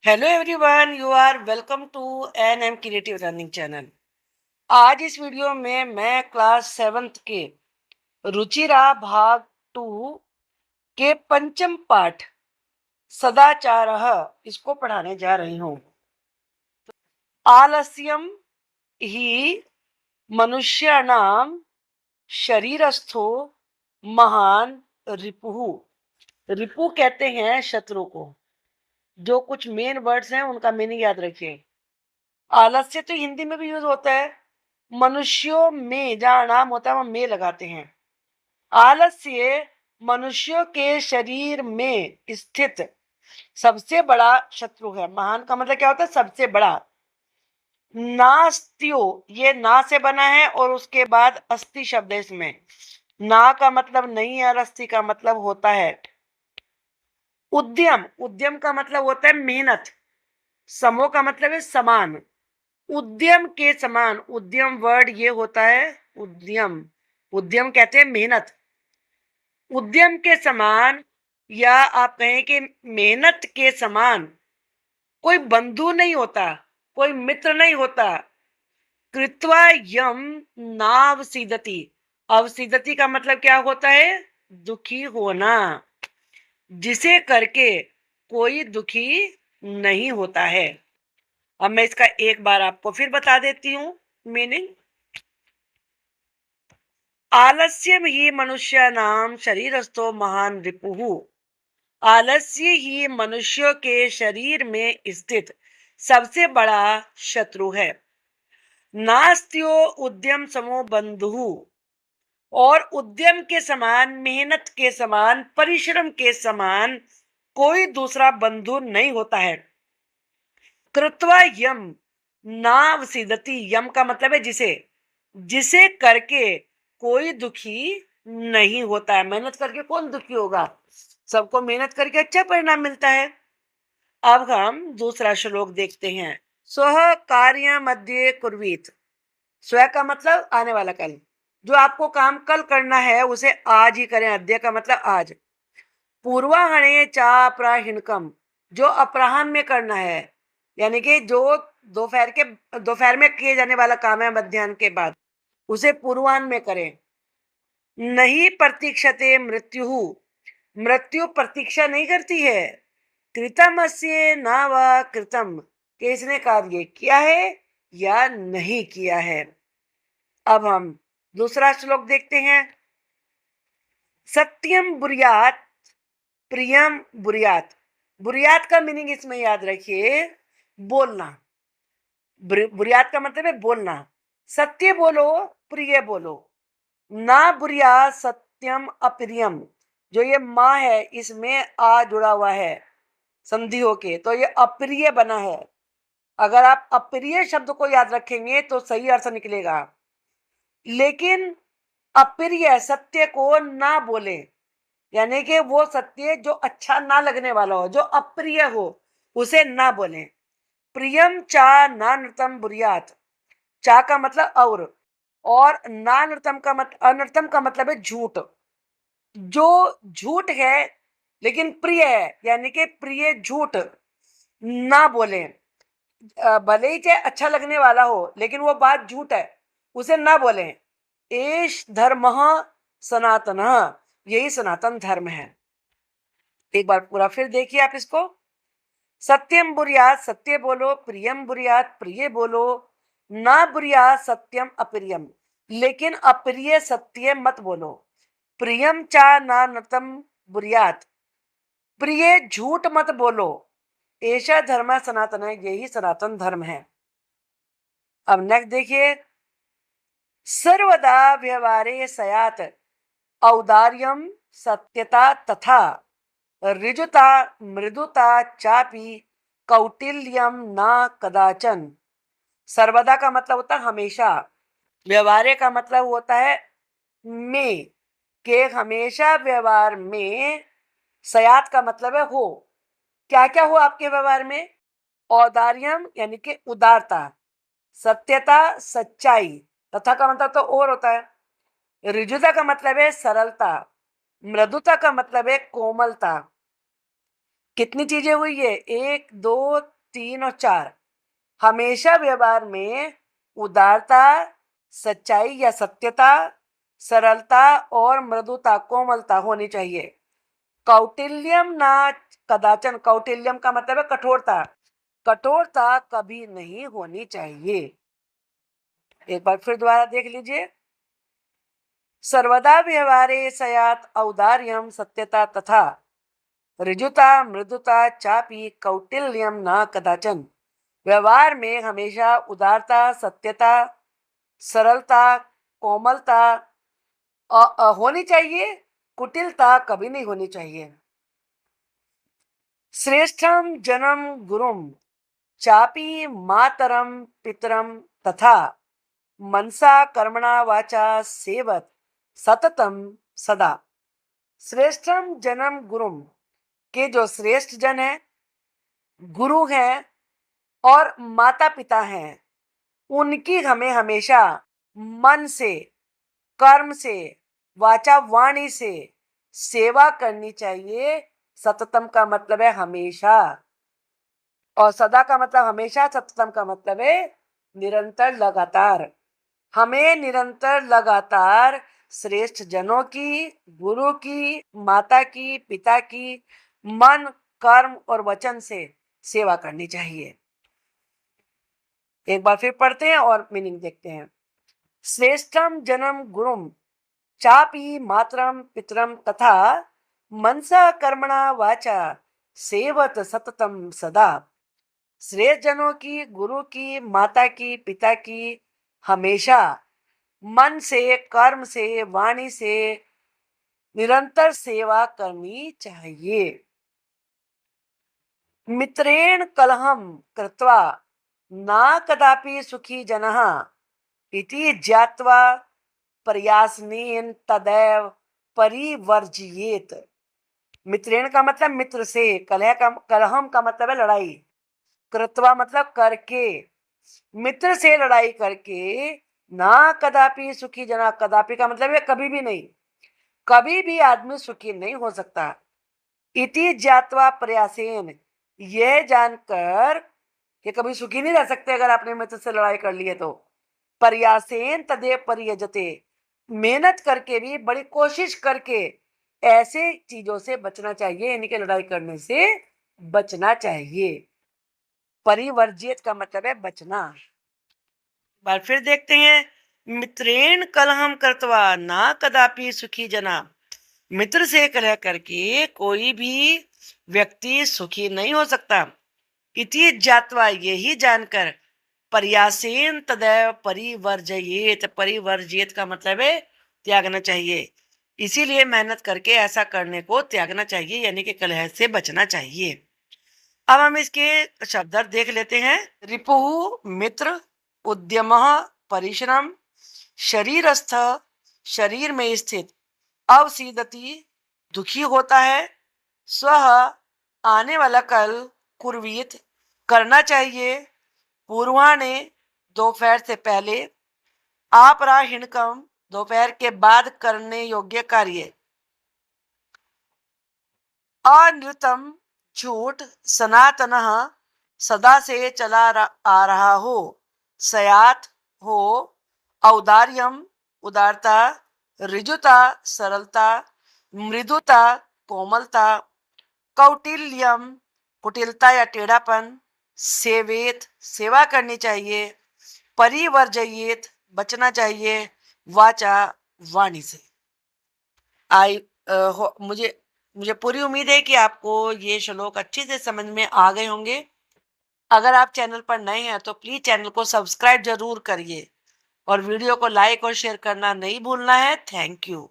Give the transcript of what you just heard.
Hello everyone, you are welcome to N M creative learning channel. आज इस video में मैं क्लास सेवन्थ के रुचिरा भाग टू के पंचम पाठ सदाचार इसको पढ़ाने जा रही हूँ। आलस्यम ही मनुष्याणाम शरीरस्थो महान रिपुः। रिपु कहते हैं शत्रु को। जो कुछ मेन वर्ड्स हैं उनका मीनिंग याद रखिए। आलस्य तो हिंदी में भी यूज होता है। मनुष्यों में जहाँ नाम होता है वहां में लगाते हैं। आलस्य मनुष्यों के शरीर में स्थित सबसे बड़ा शत्रु है। महान का मतलब क्या होता है? सबसे बड़ा। नास्त्यो, ये ना से बना है और उसके बाद अस्थि शब्द है इसमें। ना का मतलब नहीं है और अस्थि का मतलब होता है उद्यम। उद्यम का मतलब होता है मेहनत। समो का मतलब है समान। उद्यम के समान, उद्यम वर्ड ये होता है उद्यम। उद्यम कहते हैं मेहनत। उद्यम के समान या आप कहें कि मेहनत के समान कोई बंधु नहीं होता, कोई मित्र नहीं होता। कृत्वा यम नावसीदति। अवसीदति का मतलब क्या होता है? दुखी होना। जिसे करके कोई दुखी नहीं होता है। अब मैं इसका एक बार आपको फिर बता देती हूँ मीनिंग। आलस्यम ही मनुष्यानाम शरीरस्थो महान रिपुः। आलस्य ही मनुष्यों के शरीर में स्थित सबसे बड़ा शत्रु है। नास्त्यो उद्यम समो बंधु। और उद्यम के समान, मेहनत के समान, परिश्रम के समान कोई दूसरा बंधु नहीं होता है। कृत्वा यम नावसीदति। यम का मतलब है जिसे। जिसे करके कोई दुखी नहीं होता है। मेहनत करके कौन दुखी होगा? सबको मेहनत करके अच्छा परिणाम मिलता है। अब हम दूसरा श्लोक देखते हैं। स्वः कार्य मध्य कुर्वीत। स्व का मतलब आने वाला कल। जो आपको काम कल करना है उसे आज ही करें। अद्य का मतलब आज। पूर्वाहणे चा प्राहिणकम। जो अपराह्न में करना है, यानी कि जो दोपहर में किए जाने वाला काम है मध्याह्न के बाद, उसे पूर्वाह्न में करें। नहीं प्रतीक्षते मृत्यु। मृत्यु प्रतीक्षा नहीं करती है। कृतम अस्य न व कृतम, कि इसने कार्य किया है या नहीं किया है। अब हम दूसरा श्लोक देखते हैं। सत्यम बुरियात प्रियम बुरियात। बुरियात का मीनिंग इसमें याद रखिए, बोलना। बुरियात का मतलब है बोलना। सत्य बोलो, प्रिय बोलो। ना बुरिया सत्यम अप्रियम। जो ये माँ है इसमें आ जुड़ा हुआ है संधि होके, तो ये अप्रिय बना है। अगर आप अप्रिय शब्द को याद रखेंगे तो सही अर्थ निकलेगा। लेकिन अप्रिय सत्य को ना बोले, यानी कि वो सत्य जो अच्छा ना लगने वाला हो, जो अप्रिय हो, उसे ना बोले। प्रियम चा ना नृतम बुरियात। चा का मतलब और ना नृतम का मतलब, अनृतम का मतलब है झूठ। जो झूठ है लेकिन प्रिय है, यानी कि प्रिय झूठ ना बोले। भले ही चाहे अच्छा लगने वाला हो लेकिन वो बात झूठ है, उसे ना बोले। एष धर्म सनातन। यही सनातन धर्म है। एक बार पूरा फिर देखिए आप इसको। सत्यम बुरियात सत्य बोलो, प्रियम बुरियात प्रिय बोलो, ना बुरियात सत्यम अप्रियम, लेकिन अप्रिय सत्य मत बोलो। प्रियम चा ना नतम बुरियात, प्रिय झूठ मत बोलो। ऐसा धर्म सनातन है, यही सनातन धर्म है। अब नेक्स्ट देखिए। सर्वदा व्यवहारे सयात औदार्यम सत्यता तथा ऋजुता मृदुता चापी कौटिल्यम ना कदाचन। सर्वदा का मतलब होता है हमेशा। व्यवहारे का मतलब होता है में, के हमेशा व्यवहार में। सयात का मतलब है हो। क्या क्या हो आपके व्यवहार में? औदार्यम यानी कि उदारता, सत्यता सच्चाई, तथा का मतलब तो और होता है। ऋजुता का मतलब है सरलता, मृदुता का मतलब है कोमलता। कितनी चीजें हुई है? एक, दो, 3 और 4 हमेशा व्यवहार में उदारता, सच्चाई या सत्यता, सरलता और मृदुता, कोमलता होनी चाहिए। कौटिल्यम ना कदाचन, कौटिल्यम का मतलब है कठोरता, कठोरता कभी नहीं होनी चाहिए। एक बार फिर दोबारा देख लीजिए। सर्वदा व्यवहारे सयात औदार्यम सत्यता तथा ऋजुता मृदुता चापी कौटिल्यम न कदाचन। व्यवहार में हमेशा उदारता, सत्यता, सरलता, कोमलता होनी चाहिए, कुटिलता कभी नहीं होनी चाहिए। श्रेष्ठम जन्म गुरुम चापी मातरम पितरम तथा मनसा कर्मणा वाचा सेवत सततम सदा। श्रेष्ठम जन्म गुरुम के जो श्रेष्ठ जन है, गुरु हैं और माता पिता हैं, उनकी हमें हमेशा मन से, कर्म से, वाचा वाणी से सेवा करनी चाहिए। सततम का मतलब है हमेशा, और सदा का मतलब हमेशा, सततम का मतलब है निरंतर, लगातार। हमें निरंतर लगातार श्रेष्ठ जनों की, गुरु की, माता की, पिता की मन, कर्म और वचन से सेवा करनी चाहिए। एक बार फिर पढ़ते हैं और मीनिंग देखते हैं। श्रेष्ठम जन्म गुरुम चापी मातरम पितरम तथा मनसा कर्मणा वाचा सेवत सततम सदा। श्रेष्ठ जनों की, गुरु की, माता की, पिता की हमेशा मन से, कर्म से, वाणी से निरंतर सेवा करनी चाहिए। मित्रेण कलहम कृत्वा न कदापि सुखी जनः इति ज्ञात्वा प्रयासनेन तदैव परिवर्जयेत। मित्रेण का मतलब मित्र से, कलहम का मतलब है लड़ाई, कृत्वा मतलब करके, मित्र से लड़ाई करके, ना कदापि सुखी जना, कदापि का मतलब है कभी भी नहीं, कभी भी आदमी सुखी नहीं हो सकता। इति ज्ञात्वा प्रयासेन, यह जानकर कि कभी सुखी नहीं रह सकते अगर आपने मित्र से लड़ाई कर ली है तो। प्रयासेन तदेव परियजते, मेहनत करके भी, बड़ी कोशिश करके ऐसे चीजों से बचना चाहिए, यानी कि लड़ाई करने से बचना चाहिए। परिवर्जित का मतलब है बचना। बार फिर देखते हैं। मित्रेण कलहम कृत्वा ना कदापि सुखी जना, मित्र से कलह करके कोई भी व्यक्ति सुखी नहीं हो सकता। इति ज्ञात्वा, यही जानकर, प्रयासेन तदैव परिवर्जयेत, परिवर्जित का मतलब है त्यागना चाहिए, इसीलिए मेहनत करके ऐसा करने को त्यागना चाहिए, यानी कि कलह से बचना चाहिए। अब हम इसके शब्द देख लेते हैं। रिपुः मित्र, उद्यमः परिश्रम, शरीरस्थ शरीर में स्थित, अवसीदति दुखी होता है, स्वः आने वाला कल, कुर्वीत करना चाहिए, पूर्वाणे दोपहर से पहले, आपराहिणकम दोपहर के बाद करने योग्य कार्य, अनृतम झूठ, सनातनः सदा से चला आ रहा हो, सयात हो, औदार्यम उदारता, ऋजुता सरलता, मृदुता कोमलता, कौटिल्यम कुटिलता या टेढ़ापन, सेवेत सेवा करनी चाहिए, परिवर्जयेत बचना चाहिए, वाचा वाणी से। मुझे पूरी उम्मीद है कि आपको ये श्लोक अच्छे से समझ में आ गए होंगे। अगर आप चैनल पर नए हैं तो प्लीज चैनल को सब्सक्राइब जरूर करिए और वीडियो को लाइक और शेयर करना नहीं भूलना है। Thank you.